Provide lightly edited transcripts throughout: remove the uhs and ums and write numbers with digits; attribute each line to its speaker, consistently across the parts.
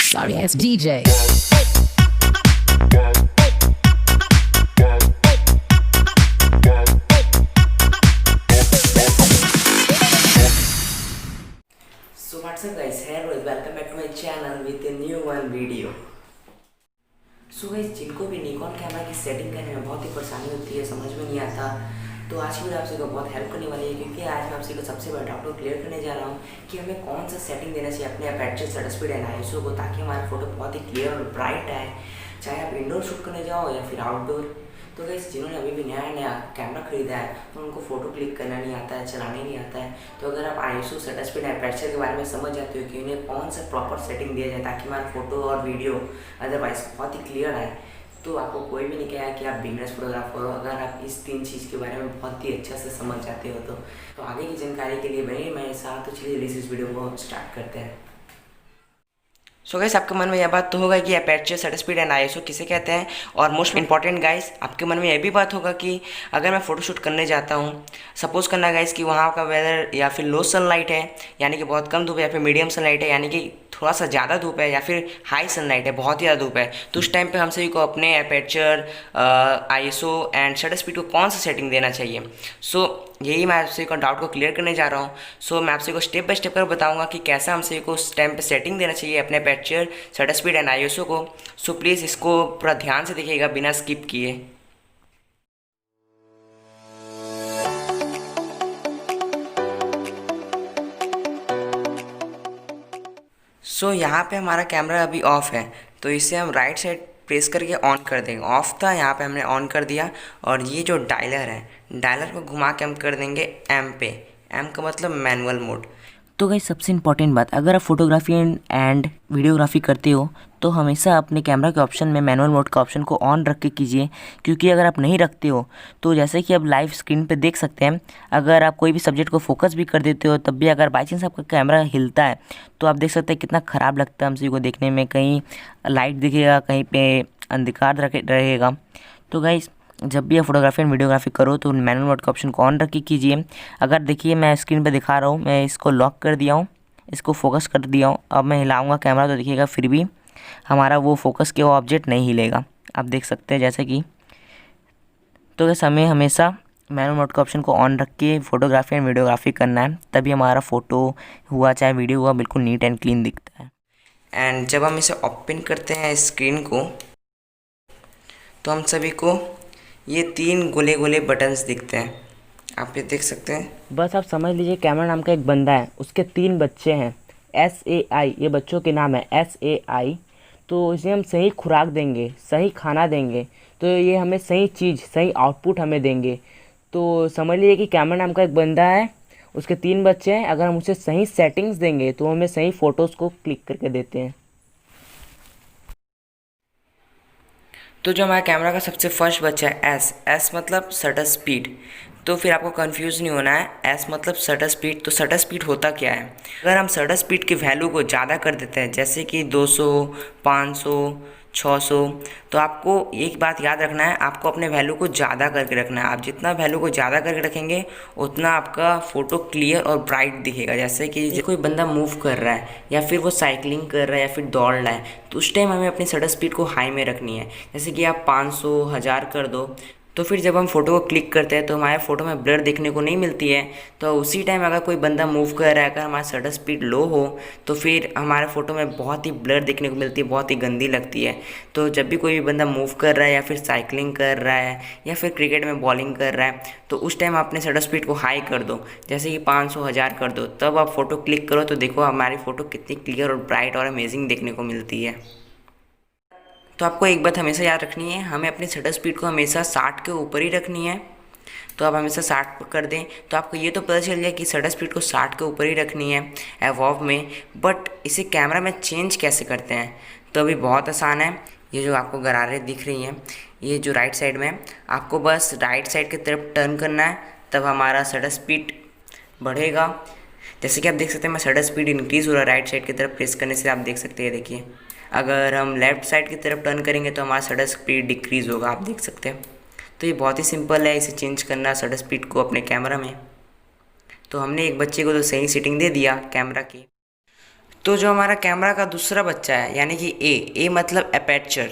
Speaker 1: Sorry ass DJ.
Speaker 2: So what's up guys, hello, welcome back to my channel with a new one video. So guys, जिनको भी Nikon camera की setting करने में बहुत ही परेशानी होती है, समझ में नहीं आता, तो आज की वीडियो आपसे को बहुत हेल्प करने वाली है। क्योंकि आज मैं आपसे को सबसे बड़ा डाउट को क्लियर करने जा रहा हूँ कि हमें कौन सा सेटिंग देना चाहिए अपने aperture shutter speed and ISO को, ताकि हमारा फोटो बहुत ही क्लियर और ब्राइट आए, चाहे आप इंडोर शूट करने जाओ या फिर आउटडोर। तो गाइस, जिन्होंने अभी भी नया नया कैमरा खरीदा है तो उनको फ़ोटो क्लिक करना नहीं आता है, चलाने नहीं आता है, तो अगर आप आईएसओ शटर स्पीड अपर्चर के बारे में समझ जाते हो कि उन्हें कौन सा प्रॉपर सेटिंग दिया जाए ताकि हमारा फोटो और वीडियो अदरवाइज बहुत ही क्लियर आए, तो आपको कोई भी नहीं कहेगा कि आप बिगनर्स फोटोग्राफर हो अगर आप इस 3 चीज़ के बारे में बहुत ही अच्छा से समझ जाते हो। तो आगे की जानकारी के लिए बने मेरे साथ, तो चलिए इस वीडियो को स्टार्ट करते हैं। सो गाइस, आपके मन में यह बात तो होगा कि aperture shutter speed and ISO किसे कहते हैं, और मोस्ट इंपॉर्टेंट गाइस, आपके मन में यह भी बात होगा कि अगर मैं फ़ोटोशूट करने जाता हूँ, सपोज करना गाइस कि वहाँ का वेदर या फिर लो सनलाइट है यानी कि बहुत कम धूप है, या फिर मीडियम सनलाइट है यानी कि थोड़ा सा ज़्यादा धूप है, या फिर हाई सनलाइट है बहुत ही ज़्यादा धूप है, तो उस टाइम पे हम सभी को अपने aperture ISO and shutter speed को कौन सा सेटिंग देना चाहिए। सो यही मैं आपसे को डाउट को क्लियर करने जा रहा हूँ। सो मैं आपसे को स्टेप बाय स्टेप कर बताऊँगा कि कैसे हम सभी को उस टाइम पे सेटिंग देना चाहिए अपने aperture shutter speed and ISO को। सो प्लीज़ इसको पूरा ध्यान से देखिएगा बिना स्किप किए। सो यहाँ पे हमारा कैमरा अभी ऑफ है, तो इसे हम राइट साइड प्रेस करके ऑन कर देंगे। ऑफ था, यहाँ पे हमने ऑन कर दिया, और ये जो डायलर है, डायलर को घुमा के हम कर देंगे एम पे। एम का मतलब मैनुअल मोड।
Speaker 3: तो गाइस, सबसे इम्पॉर्टेंट बात, अगर आप फोटोग्राफी एंड वीडियोग्राफी करते हो तो हमेशा अपने कैमरा के ऑप्शन में मैनुअल मोड का ऑप्शन को ऑन रख के कीजिए। क्योंकि अगर आप नहीं रखते हो तो जैसे कि आप लाइव स्क्रीन पे देख सकते हैं, अगर आप कोई भी सब्जेक्ट को फोकस भी कर देते हो तब भी अगर बाई चांस आपका कैमरा हिलता है तो आप देख सकते हैं कितना ख़राब लगता है हम सभी को देखने में। कहीं लाइट दिखेगा, कहीं पे अंधकार रहेगा। तो गाइस, जब भी आप फोटोग्राफी एंड वीडियोग्राफी करो तो मैनुअल मोड का ऑप्शन को ऑन रख के कीजिए। अगर देखिए, मैं स्क्रीन पे दिखा रहा हूँ, मैं इसको लॉक कर दिया हूँ, इसको फोकस कर दिया हूँ। अब मैं हिलाऊंगा कैमरा तो देखिएगा फिर भी हमारा वो फोकस के वो ऑब्जेक्ट नहीं हिलेगा, आप देख सकते हैं जैसे कि। तो बस हमें हमेशा मैनुअल मोड का ऑप्शन को ऑन रख के फोटोग्राफी एंड वीडियोग्राफी करना है, तभी हमारा फ़ोटो हुआ चाहे वीडियो हुआ बिल्कुल नीट एंड क्लीन दिखता है।
Speaker 2: एंड जब हम इसे ओपन करते हैं स्क्रीन को, तो हम सभी को ये 3 गोले गोले बटन्स दिखते हैं, आप ये देख सकते हैं।
Speaker 3: बस आप समझ लीजिए, कैमरा नाम का एक बंदा है, उसके 3 बच्चे हैं, SAI, ये बच्चों के नाम है SAI। तो इसे हम सही खुराक देंगे, सही खाना देंगे तो ये हमें सही चीज़, सही आउटपुट हमें देंगे। तो समझ लीजिए कि कैमरा नाम का एक बंदा है, उसके 3 बच्चे हैं, अगर हम उसे सही सेटिंग्स देंगे तो हमें सही फ़ोटोज़ को क्लिक करके देते हैं।
Speaker 2: तो जो हमारा कैमरा का सबसे फर्स्ट बच्चा है एस मतलब शटर स्पीड। तो फिर आपको कंफ्यूज नहीं होना है, एस मतलब शटर स्पीड। तो शटर स्पीड होता क्या है, अगर हम शटर स्पीड की वैल्यू को ज़्यादा कर देते हैं जैसे कि 200, 500, 600, तो आपको एक बात याद रखना है, आपको अपने वैल्यू को ज़्यादा करके रखना है। आप जितना वैल्यू को ज़्यादा करके रखेंगे उतना आपका फ़ोटो क्लियर और ब्राइट दिखेगा। जैसे कि कोई बंदा मूव कर रहा है या फिर वो साइकिलिंग कर रहा है या फिर दौड़ रहा है, तो उस टाइम हमें अपनी शटर स्पीड को हाई में रखनी है। जैसे कि आप 500, 1000 कर दो, तो फिर जब हम फ़ोटो को क्लिक करते हैं तो हमारे फ़ोटो में ब्लर देखने को नहीं मिलती है। तो उसी टाइम अगर कोई बंदा मूव कर रहा है, अगर हमारा शटर स्पीड लो हो तो फिर हमारे फ़ोटो में बहुत ही ब्लर देखने को मिलती है, बहुत ही गंदी लगती है। तो जब भी कोई भी बंदा मूव कर रहा है या फिर साइकिलिंग कर रहा है या फिर क्रिकेट में बॉलिंग कर रहा है, तो उस टाइम अपने शटर स्पीड को हाई कर दो, जैसे कि 500, 1000 कर दो। तब आप फ़ोटो क्लिक करो तो देखो हमारी फ़ोटो कितनी क्लियर और ब्राइट और अमेजिंग देखने को मिलती है। तो आपको एक बात हमेशा याद रखनी है, हमें अपनी शटर स्पीड को हमेशा 60 के ऊपर ही रखनी है। तो आप हमेशा 60 कर दें तो आपको ये तो पता चल जाए कि शटर स्पीड को 60 के ऊपर ही रखनी है एवॉव में। बट इसे कैमरा में चेंज कैसे करते हैं, तो अभी बहुत आसान है। ये जो आपको गरारे दिख रही हैं, ये जो राइट साइड में, आपको बस राइट साइड की तरफ टर्न करना है, तब हमारा शटर स्पीड बढ़ेगा। जैसे कि आप देख सकते हैं मैं शटर स्पीड इंक्रीज़ हो रहा है राइट साइड की तरफ प्रेस करने से, आप देख सकते हैं। देखिए, अगर हम लेफ़्ट साइड की तरफ टर्न करेंगे तो हमारा शटर स्पीड डिक्रीज़ होगा, आप देख सकते हैं। तो ये बहुत ही सिंपल है, इसे चेंज करना शटर स्पीड को अपने कैमरा में। तो हमने एक बच्चे को तो सही सेटिंग दे दिया कैमरा की। तो जो हमारा कैमरा का दूसरा बच्चा है यानी कि ए मतलब अपर्चर।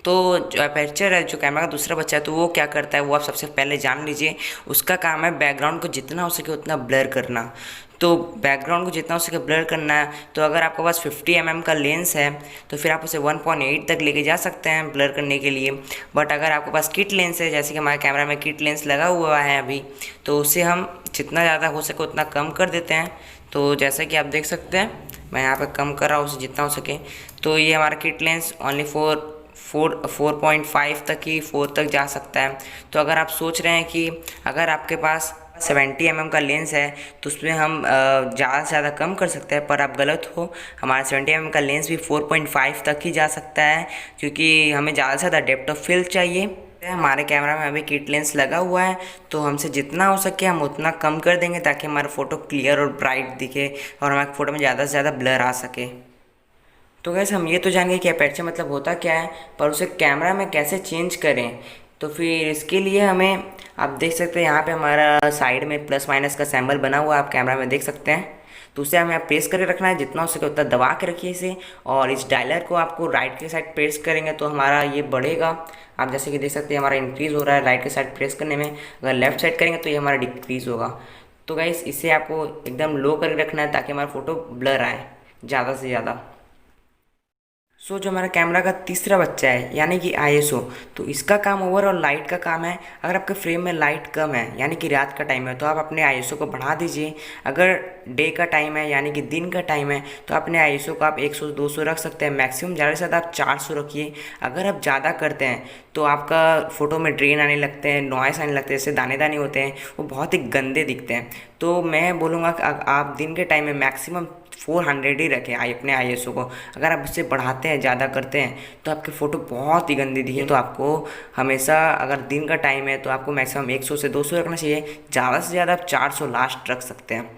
Speaker 2: तो जो अपर्चर है, जो कैमरा का दूसरा बच्चा है, तो वो क्या करता है वो आप सबसे पहले जान लीजिए। उसका काम है बैकग्राउंड को जितना हो सके उतना ब्लर करना। तो बैकग्राउंड को जितना हो सके ब्लर करना है, तो अगर आपके पास 50 mm का लेंस है तो फिर आप उसे 1.8 तक लेके जा सकते हैं ब्लर करने के लिए। बट अगर आपके पास किट लेंस है, जैसे कि हमारे कैमरा में किट लेंस लगा हुआ है अभी, तो उसे हम जितना ज़्यादा हो सके उतना कम कर देते हैं। तो जैसा कि आप देख सकते हैं, मैं यहाँ पर कम कर रहा हूँ उसे जितना हो सके। तो ये हमारा किट लेंस ओनली 4.5 तक ही 4 तक जा सकता है। तो अगर आप सोच रहे हैं कि अगर आपके पास 70 mm का लेंस है तो उसमें हम ज़्यादा से ज़्यादा कम कर सकते हैं, पर आप गलत हो। हमारा 70 mm का लेंस भी 4.5 तक ही जा सकता है, क्योंकि हमें ज़्यादा से ज़्यादा डेप्थ ऑफ फील्ड चाहिए। हमारे कैमरा में अभी किट लेंस लगा हुआ है, तो हमसे जितना हो सके हम उतना कम कर देंगे ताकि हमारा फ़ोटो क्लियर और ब्राइट दिखे और हमारे फ़ोटो में ज़्यादा से ज़्यादा ब्लर आ सके। तो गैस हम ये तो जान गए कि अपर्चर मतलब होता क्या है, पर उसे कैमरा में कैसे चेंज करें। तो फिर इसके लिए हमें, आप देख सकते हैं यहाँ पे हमारा साइड में प्लस माइनस का सिंबल बना हुआ है, आप कैमरा में देख सकते हैं। तो उसे हमें प्रेस करके रखना है, जितना हो सके उतना दबा के रखिए इसे। और इस डायलर को आपको राइट के साइड प्रेस करेंगे तो हमारा ये बढ़ेगा। आप जैसे कि देख सकते हैं हमारा इंक्रीज़ हो रहा है राइट के साइड प्रेस करने में। अगर लेफ्ट साइड करेंगे तो ये हमारा डिक्रीज़ होगा। तो गाइस इसे आपको एकदम लो करके रखना है ताकि हमारा फ़ोटो ब्लर आए ज़्यादा से ज़्यादा। जो हमारा कैमरा का तीसरा बच्चा है यानी कि आईएसओ, तो इसका काम ओवरऑल लाइट का काम है। अगर आपके फ्रेम में लाइट कम है यानी कि रात का टाइम है तो आप अपने आईएसओ को बढ़ा दीजिए। अगर डे का टाइम है यानी कि दिन का टाइम है तो अपने आईएसओ को आप 100-200 रख सकते हैं, मैक्सिमम ज़्यादा से ज़्यादा आप 400 रखिए। अगर आप ज़्यादा करते हैं तो आपका फ़ोटो में ड्रेन आने लगते हैं, नॉइस आने लगते हैं, जैसे दाने दाने होते हैं, वो बहुत ही गंदे दिखते हैं। तो मैं बोलूँगा कि आप दिन के टाइम में मैक्सिमम 400 ही रखें अपने आईएसओ को। अगर आप उससे बढ़ाते हैं, ज़्यादा करते हैं, तो आपकी फ़ोटो बहुत ही गंदी दिखे। तो आपको हमेशा, अगर दिन का टाइम है तो आपको मैक्सिमम 100 से 200 रखना चाहिए, ज़्यादा से ज़्यादा आप 400 लास्ट रख सकते हैं।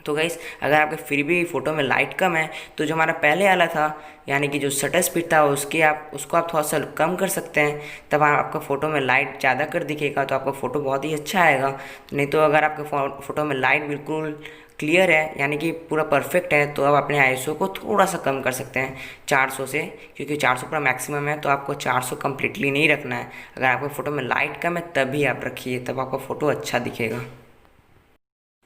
Speaker 2: तो गाइस अगर आपके फिर भी फ़ोटो में लाइट कम है तो जो हमारा पहले वाला था यानी कि जो शटर स्पीड था उसको आप थोड़ा सा कम कर सकते हैं, तब आपका फ़ोटो में लाइट ज़्यादा कर दिखेगा तो आपका फ़ोटो बहुत ही अच्छा आएगा। नहीं तो अगर आपके फ़ोटो में लाइट बिल्कुल क्लियर है यानी कि पूरा परफेक्ट है तो आप अपने आईएसओ को थोड़ा सा कम कर सकते हैं 400 से, क्योंकि 400 पूरा मैक्सिमम है। तो आपको 400 कम्प्लीटली नहीं रखना है। अगर आपके फ़ोटो में लाइट कम है तभी आप रखिए, तब आपका फ़ोटो अच्छा दिखेगा।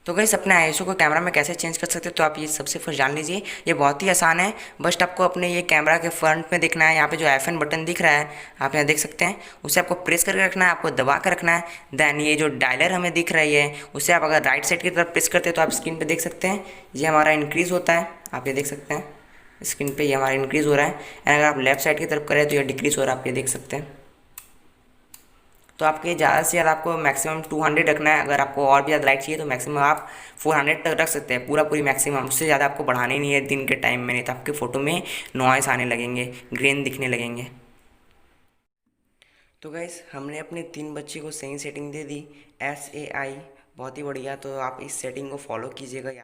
Speaker 2: तो गाइस अपने आईएसओ को कैमरा में कैसे चेंज कर सकते हैं तो आप ये सबसे फर्स्ट जान लीजिए। ये बहुत ही आसान है। बस आपको अपने ये कैमरा के फ्रंट में देखना है, यहाँ पे जो FN बटन दिख रहा है आप यहाँ देख सकते हैं, उसे आपको प्रेस करके रखना है, आपको दबा कर रखना है। देन ये जो डायलर हमें दिख रही है उसे आप अगर राइट साइड की तरफ प्रेस करते हैं तो आप स्क्रीन पर देख सकते हैं ये हमारा इंक्रीज़ होता है। आप ये देख सकते हैं स्क्रीन पर ये हमारा इंक्रीज़ हो रहा है। एंड अगर आप लेफ्ट साइड की तरफ करें तो ये डिक्रीज़ हो रहा है, आप ये देख सकते हैं। तो आपके ज़्यादा से ज़्यादा आपको मैक्सिमम 200 रखना है। अगर आपको और भी ज़्यादा लाइट चाहिए तो मैक्सिमम आप 400 तक रख सकते हैं, पूरी मैक्सिमम। उससे ज़्यादा आपको बढ़ाना ही नहीं है दिन के टाइम में, नहीं तो आपके फ़ोटो में नॉइस आने लगेंगे, ग्रेन दिखने लगेंगे। तो गाइस हमने अपने 3 बच्चे को सही सेटिंग दे दी SAI, बहुत ही बढ़िया। तो आप इस सेटिंग को फॉलो कीजिएगा।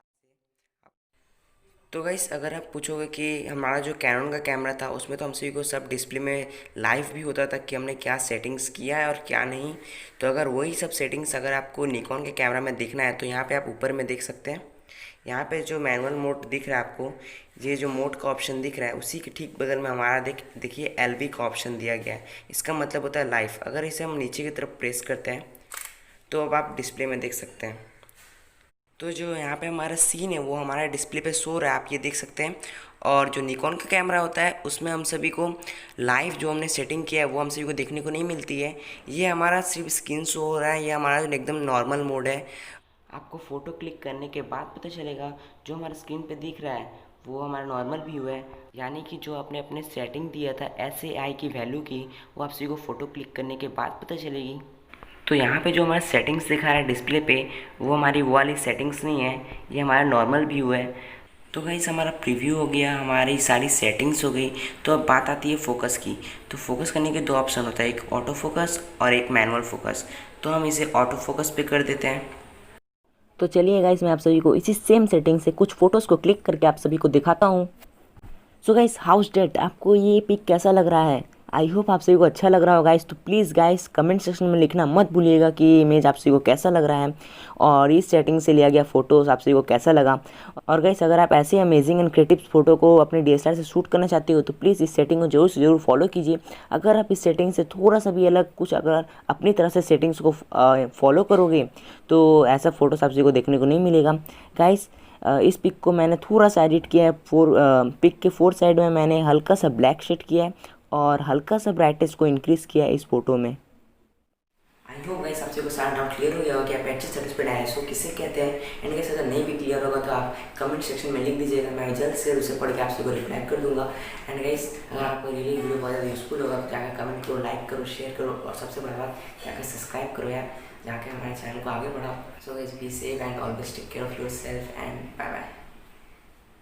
Speaker 2: तो गाइस अगर आप पूछोगे कि हमारा जो कैनन का कैमरा था उसमें तो हम सभी को सब डिस्प्ले में लाइव भी होता था कि हमने क्या सेटिंग्स किया है और क्या नहीं। तो अगर वही सब सेटिंग्स अगर आपको निकॉन के कैमरा में देखना है तो यहाँ पे आप ऊपर में देख सकते हैं। यहाँ पे जो मैनुअल मोड दिख रहा है आपको, ये जो मोड का ऑप्शन दिख रहा है उसी के ठीक बगल में हमारा देखिए LV का ऑप्शन दिया गया है। इसका मतलब होता है लाइव। अगर इसे हम नीचे की तरफ प्रेस करते हैं तो अब आप डिस्प्ले में देख सकते हैं। तो जो यहाँ पे हमारा सीन है वो हमारा डिस्प्ले पे शो रहा है, आप ये देख सकते हैं। और जो निकॉन का कैमरा होता है उसमें हम सभी को लाइव जो हमने सेटिंग किया है वो हम सभी को देखने को नहीं मिलती है। ये हमारा सिर्फ स्क्रीन शो हो रहा है, ये हमारा एकदम नॉर्मल मोड है। आपको फ़ोटो क्लिक करने के बाद पता चलेगा जो हमारा स्क्रीन पे दिख रहा है वो हमारा नॉर्मल व्यू है, यानी कि जो आपने अपने सेटिंग दिया था SAI की वैल्यू की वो आप सभी को फ़ोटो क्लिक करने के बाद पता चलेगी। तो यहाँ पे जो हमारा सेटिंग्स दिखा रहा है डिस्प्ले पे वो हमारी वो वाली सेटिंग्स नहीं है, ये हमारा नॉर्मल व्यू है। तो गाइस हमारा प्रीव्यू हो गया, हमारी सारी सेटिंग्स हो गई। तो अब बात आती है फोकस की। तो फोकस करने के 2 ऑप्शन होता है, एक ऑटो फोकस और एक मैनुअल फोकस। तो हम इसे ऑटो फोकस पे कर देते हैं।
Speaker 3: तो चलिए गाइस मैं आप सभी को इसी सेम सेटिंग से कुछ फ़ोटोज़ को क्लिक करके आप सभी को दिखाता हूँ। सो गाइस हाउस डेट, आपको ये पिक कैसा लग रहा है? आई होप आप सभी को अच्छा लग रहा होगा गाइस। तो प्लीज़ गाइस कमेंट सेक्शन में लिखना मत भूलिएगा कि ये इमेज आप सभी को कैसा लग रहा है और इस सेटिंग से लिया गया फ़ोटोज़ आप सभी को कैसा लगा। और गाइस अगर आप ऐसे अमेजिंग एंड क्रिएटिव फ़ोटो को अपने DSLR से शूट करना चाहते हो तो प्लीज़ इस सेटिंग को जरूर से जरूर फॉलो कीजिए। अगर आप इस सेटिंग से थोड़ा सा भी अलग कुछ अगर अपनी तरह से सेटिंग्स को फॉलो करोगे तो ऐसा फ़ोटोज़ आप सभी को देखने को नहीं मिलेगा गाइस। इस पिक को मैंने थोड़ा सा एडिट किया है। पिक के 4 साइड में मैंने हल्का सा ब्लैक शेड किया है और हल्का सा ब्राइटनेस को इंक्रीज़ किया है इस फोटो में।
Speaker 2: आई होप गाइस आप सभी को सारा डाउट क्लियर हो गया होगा कि अपर्चर सैटिस्फाइड आईएसओ किसे कहते हैं। एंड गाइस अगर नहीं भी क्लियर होगा तो आप कमेंट सेक्शन में लिख दीजिएगा, मैं जल्द से उसे पढ़ के आप सभी को रिप्लाई कर दूंगा। एंड गाइस अगर आपको रियली वीडियो बहुत ज़्यादा यूजफुल होगा तो जाकर कमेंट करो, लाइक करो, शेयर करो और सबसे बड़ा बात जाकर सब्सक्राइब करो यार, जाकर हमारे चैनल को आगे बढ़ाओ। So guys be safe and always take care of yourself and bye bye.